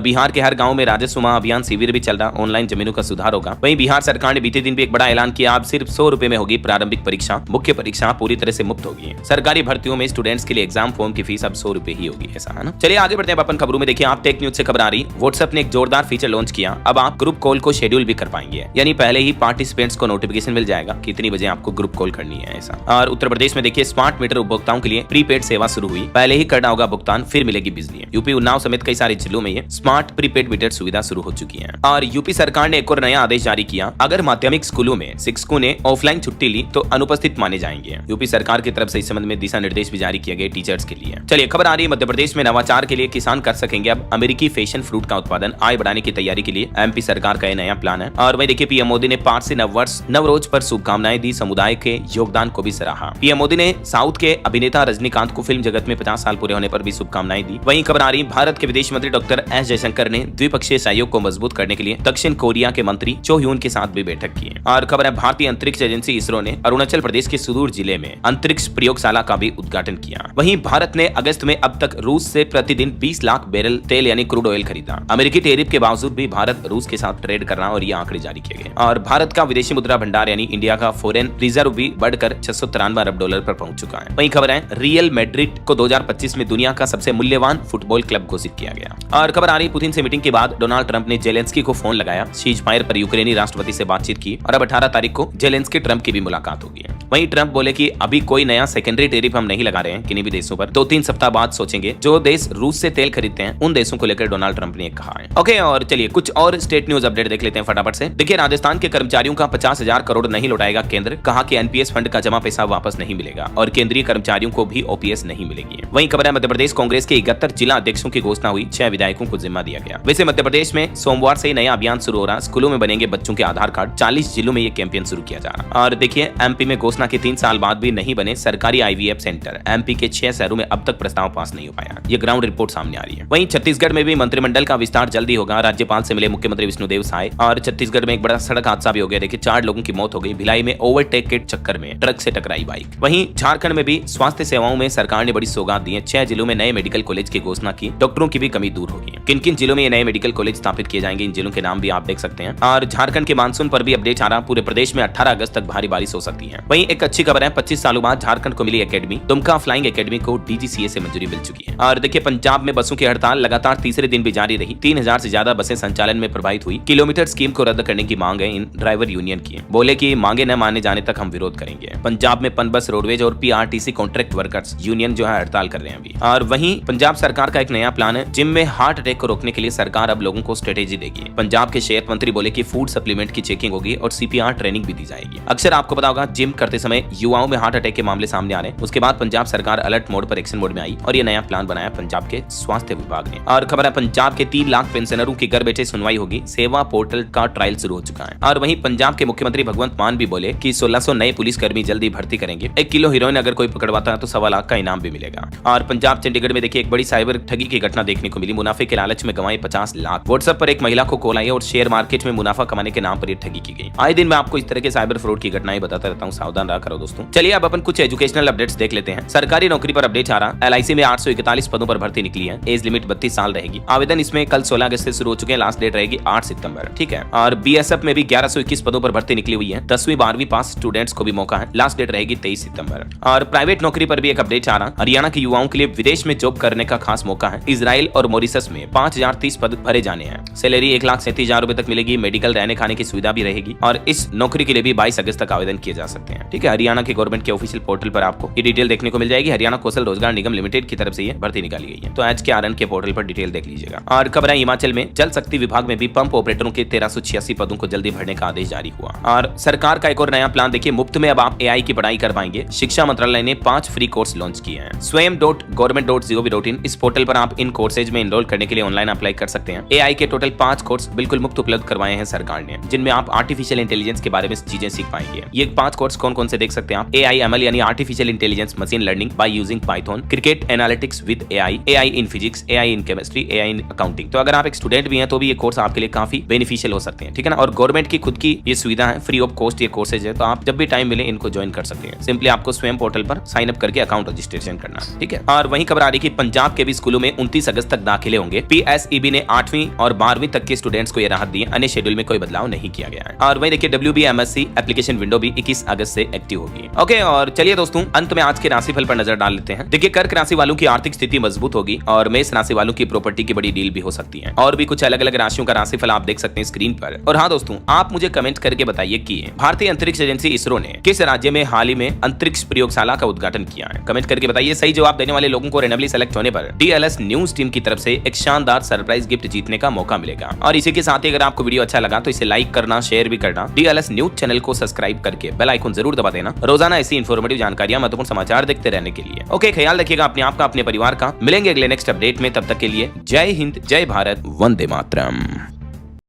बिहार के हर गांव में राजस्व महाअभियान शिविर भी चल रहा, ऑनलाइन जमीनों का सुधार होगा। वहीं बिहार सरकार ने बीते दिन भी एक बड़ा ऐलान किया। अब सिर्फ 100 रुपए में होगी प्रारंभिक परीक्षा। मुख्य परीक्षा पूरी तरह से मुफ्त होगी। सरकारी भर्तियों में स्टूडेंट्स के लिए एग्जाम फॉर्म की फीस अब 100 रुपए ही होगी, ऐसा है ना। चलिए आगे बढ़ते हैं अपन खबरों में। देखिए आप टेक न्यूज से खबर आ रही, व्हाट्सएप ने एक जोरदार फीचर लॉन्च किया। अब आप ग्रुप कॉल को शेड्यूल भी कर पाएंगे, यानी पहले ही पार्टिसिपेंट्स को नोटिफिकेशन मिल जाएगा कितनी बजे आपको ग्रुप कॉल करनी है, ऐसा। और उत्तर प्रदेश में देखिए स्मार्ट मीटर उपभोक्ताओं के लिए प्रीपेड सेवा शुरू हुई। पहले ही करना होगा भुगतान, फिर मिलेगी बिजली। यूपी उन्नाव समेत कई सारे जिलों में ये स्मार्ट प्रीपेड मीटर सुविधा शुरू हो चुकी है। और यूपी सरकार ने एक और नया आदेश जारी किया। अगर माध्यमिक स्कूलों में शिक्षकों ने ऑफलाइन छुट्टी ली तो अनुपस्थित माने जाएंगे। यूपी सरकार की तरफ से इस संबंध में दिशा निर्देश भी जारी किए गए टीचर्स के लिए। चलिए खबर आ रही है, मध्य प्रदेश में नवाचार के लिए किसान कर सकेंगे अब अमेरिकी फैशन फ्रूट का उत्पादन। आय बढ़ाने की तैयारी के लिए MP सरकार का यह नया प्लान है। और वही देखिए PM मोदी ने पार्सी नववर्ष नवरोज पर शुभकामनाएं दी, समुदाय के योगदान को भी सराहा। PM मोदी ने साउथ के अभिनेता रजनीकांत को फिल्म जगत में 50 साल पूरे होने पर भी शुभकामनाएं दी। वहीं खबर आ रही, भारत के विदेश मंत्री डॉक्टर S जयशंकर ने द्विपक्षीय सहयोग को मजबूत करने के लिए दक्षिण कोरिया के मंत्री चो ह्यून के साथ भी बैठक की है। और खबर है, भारतीय अंतरिक्ष एजेंसी इसरो ने अरुणाचल प्रदेश के सुदूर जिले में अंतरिक्ष प्रयोगशाला का भी उद्घाटन किया। वहीं भारत ने अगस्त में अब तक रूस से प्रतिदिन 20 लाख बैरल तेल यानी क्रूड ऑयल खरीदा। अमेरिकी टैरिफ के बावजूद भी भारत रूस के साथ ट्रेड कर रहा और ये आंकड़े जारी किए गए। और भारत का विदेशी मुद्रा भंडार यानी इंडिया का फॉरेन रिजर्व भी बढ़कर $693 अरब पर पहुंच चुका है। वहीं खबर है, रियल मैड्रिड को 2025 में दुनिया का सबसे मूल्यवान फुटबॉल क्लब घोषित किया गया। और खबर आ रही, पुतिन से मीटिंग के बाद डोनाल्ड ट्रंप ने जेलेंस्की को फोन लगाया। सीज फायर पर यूक्रेनी राष्ट्रपति से बातचीत की और अब 18 तारीख को जेलेंस्की ट्रंप की भी मुलाकात होगी। वहीं ट्रंप बोले कि अभी कोई नया सेकेंडरी टैरिफ हम नहीं लगा रहे हैं किन्हीं भी देशों पर, 2-3 सप्ताह बाद सोचेंगे। जो देश रूस से तेल खरीदते हैं उन देशों को लेकर डोनाल्ड ट्रंप ने कहा है। ओके, और चलिए कुछ और स्टेट न्यूज अपडेट देख लेते हैं फटाफट से। देखिए राजस्थान के कर्मचारियों का 50,000 करोड़ नहीं लौटाएगा केंद्र, कहा कि NPS फंड का जमा पैसा वापस नहीं मिलेगा और केंद्रीय कर्मचारियों को भी OPS नहीं मिलेगी। वहीं खबर है, मध्य प्रदेश कांग्रेस के 71 जिला अध्यक्षों की घोषणा हुई, 6 विधायकों को जिम्मा दिया गया। वैसे मध्य प्रदेश में सोमवार से नया अभियान शुरू हो रहा, स्कूलों में बनेंगे बच्चों के आधार कार्ड। 40 जिलों में ये कैंपेन शुरू किया जा रहा। और देखिए MP में घोषणा के 3 साल बाद भी नहीं बने सरकारी IVF सेंटर। MP के 6 शहरों में अब तक प्रस्ताव पास नहीं हो पाया, ये ग्राउंड रिपोर्ट सामने आ रही है। वहीं छत्तीसगढ़ में भी मंत्रिमंडल का विस्तार जल्दी होगा। राज्यपाल से मिले मुख्यमंत्री विष्णुदेव साय। और छत्तीसगढ़ में एक बड़ा सड़क हादसा भी हो गया। देखिए 4 लोगों की मौत हो गई, भिलाई में ओवरटेक के चक्कर में ट्रक से टकराई बाइक। वहीं झारखंड में भी स्वास्थ्य सेवाओं में सरकार ने बड़ी सौगात दी है। 6 जिलों में नए मेडिकल कॉलेज की घोषणा की, डॉक्टरों की भी कमी दूर होगी। किन किन जिलों में ये नए मेडिकल कॉलेज स्थापित किए जाएंगे, इन जिलों के नाम भी आप देख सकते हैं। और झारखंड के मानसून पर भी अपडेट आ रहा, पूरे प्रदेश में 18 अगस्त तक भारी बारिश हो सकती है। वहीं एक अच्छी खबर है, 25 सालों बाद झारखंड को मिली एकेडमी। दुमका फ्लाइंग एकेडमी को DGCA से मंजूरी मिल चुकी है। और देखिए पंजाब में बसों की हड़ताल लगातार तीसरे दिन भी जारी रही। 3000 से ज्यादा बसें संचालन में प्रभावित हुई। किलोमीटर स्कीम को रद्द करने की मांग है इन ड्राइवर यूनियन की। बोले कि मांगे न माने जाने तक हम विरोध करेंगे। पंजाब में पनबस, रोडवेज और PRTC कॉन्ट्रैक्ट वर्कर्स यूनियन जो जो है हड़ताल कर रहे हैं अभी। और वहीं पंजाब सरकार का एक नया प्लान है, जिम में हार्ट अटैक को रोकने के लिए सरकार अब लोगों को स्ट्रेटेजी देगी। पंजाब के सेहत मंत्री बोले कि फूड सप्लीमेंट की चेकिंग होगी और CPR ट्रेनिंग भी दी जाएगी। अक्सर आपको पता होगा जिम करते समय युवाओं में हार्ट अटैक के मामले सामने आ रहे हैं। उसके बाद पंजाब सरकार अलर्ट मोड पर एक्शन मोड में आई और ये नया प्लान बनाया पंजाब के स्वास्थ्य विभाग ने। और खबर है पंजाब के 3 लाख पेंशनरों की घर बैठे सुनवाई होगी, सेवा पोर्टल का ट्रायल शुरू हो चुका है। और वहीं पंजाब के मुख्यमंत्री भगवंत मान भी बोले कि 1600 नए पुलिसकर्मी जल्दी भर्ती करेंगे। 1 किलो हीरोइन अगर कोई पकड़वाता है तो 1.25 लाख का इनाम भी मिलेगा। और पंजाब चंडीगढ़ में देखिए एक बड़ी साइबर ठगी की घटना देखने को मिली। मुनाफे के लालच में गंवाए 50 लाख। व्हाट्सएप पर एक महिला को कॉल आई और शेयर मार्केट में मुनाफा कमाने के नाम पर यह ठगी की गई। आए दिन मैं आपको इस तरह के साइबर फ्रॉड की घटनाएं बताता रहता हूं, सावधान रहा करो दोस्तों। चलिए अब अपन कुछ एजुकेशनल अपडेट्स देख लेते हैं। सरकारी नौकरी पर अपडेट आ रहा। LIC में 841 पदों पर भर्ती निकली है। एज लिमिट 32 साल रहेगी। आवेदन इसमें कल 16 अगस्त से शुरू हो चुके हैं। लास्ट डेट रहेगी 8 सितंबर। ठीक है। और BSF में भी 1121 पदों पर भर्ती निकली हुई है। 10वीं 12वीं पास स्टूडेंट्स को भी मौका है। लास्ट डेट रहेगी 23 सितंबर। और प्राइवेट नौकरी पर भी एक अपडेट आ रहा। हरियाणा के युवाओं के लिए विदेश में जॉब करने का खास मौका है। इजराइल और मॉरिशस में 5030 पद भरे जाने हैं। सैलरी 1,37,000 रुपए तक मिलेगी। मेडिकल रहने खाने की सुविधा भी रहेगी। और इस नौकरी के लिए भी 22 अगस्त तक आवेदन किए जा सकते हैं। ठीक है। हरियाणा के गवर्नमेंट के ऑफिशियल पोर्टल पर आपको ये डिटेल देखने को मिल जाएगी। हरियाणा कौशल रोजगार निगम लिमिटेड की तरफ से ये भर्ती निकाली गई है। तो HKRN के पोर्टल पर डिटेल देख लीजिएगा। और खबर है हिमाचल में जल शक्ति विभाग में भी पंप ऑपरेटरों के 1386 पदों को जल्दी भरने का आदेश जारी हुआ। और सरकार का एक और नया प्लान देखिए, मुफ्त में अब आप AI की पढ़ाई कर पाएंगे। शिक्षा मंत्रालय ने 5 फ्री कोर्स लॉन्च किए हैं। swayam.government.gov.in इस पोर्टल पर आप इन कोर्सेज में एनरोल करने के लिए ऑनलाइन अप्लाई कर सकते हैं। AI के टोटल 5 कोर्स बिल्कुल मुफ्त उपलब्ध करवाए हैं सरकार ने, जिनमें आप आर्टिफिशियल इंटेलिजेंस के बारे में चीजें सीख पाएंगे। ये 5 कोर्स कौन कौन से देख सकते हैं आप? AI ML यानी artificial intelligence machine learning by using Python, cricket analytics with AI in physics, AI in chemistry, AI in accounting. तो अगर आप एक स्टूडेंट भी हैं तो भी ये कोर्स आपके लिए काफी बेनिफिशियल हो सकते हैं। ठीक है ना। और गवर्नमेंट की खुद की ये सुविधा है, फ्री ऑफ कॉस्ट ये कोर्सेज है। तो आप जब भी टाइम मिले इनको ज्वाइन कर सकते हैं। सिंपली आपको स्वयं पोर्टल पर साइन अप करके अकाउंट रजिस्ट्रेशन करना है। ठीक है। और वहीं खबर आ रही कि पंजाब के भी स्कूलों में 29 अगस्त तक दाखिले होंगे। PSEB ने 8वीं और 12वीं तक के स्टूडेंट्स को यह राहत दी है। अन्य शेड्यूल में कोई बदलाव नहीं किया गया है। और वहीं देखिए WBMSC एप्लीकेशन विंडो भी 21 अगस्त से एक्टिव होगी। ओके। और चलिए दोस्तों अंत में आज के राशिफल पर नजर डाल लेते हैं। देखिए कर्क राशि वालों की आर्थिक स्थिति मजबूत होगी और मेष राशि वालों की प्रॉपर्टी की बड़ी डील भी हो सकती है। और भी कुछ अलग अलग राशियों का राशिफल आप देख सकते हैं स्क्रीन पर। और हाँ दोस्तों, आप मुझे कमेंट करके बताइए कि भारतीय अंतरिक्ष एजेंसी इसरो ने किस राज्य में हाल ही में अंतरिक्ष प्रयोगशाला का उद्घाटन किया है? कमेंट करके बताइए। सही जवाब देने वाले लोगों को रैंडमली सेलेक्ट होने पर DLS न्यूज टीम की तरफ से एक शानदार सरप्राइज गिफ्ट जीतने का मौका मिलेगा। और इसी के साथ ही अगर आपको वीडियो अच्छा लगा तो इसे लाइक करना, शेयर भी करना। DLS न्यूज चैनल को सब्सक्राइब करके बेल आइकन जरूर दबा देना, रोजाना ऐसी इन्फॉर्मेटिव जानकारियां, महत्वपूर्ण समाचार देखते रहने के लिए। ओके, ख्याल रखिएगा अपने आप का, अपने परिवार का। मिलेंगे अगले नेक्स्ट अपडेट में। तब तक के लिए जय हिंद, जय भारत, वंदे मातरम।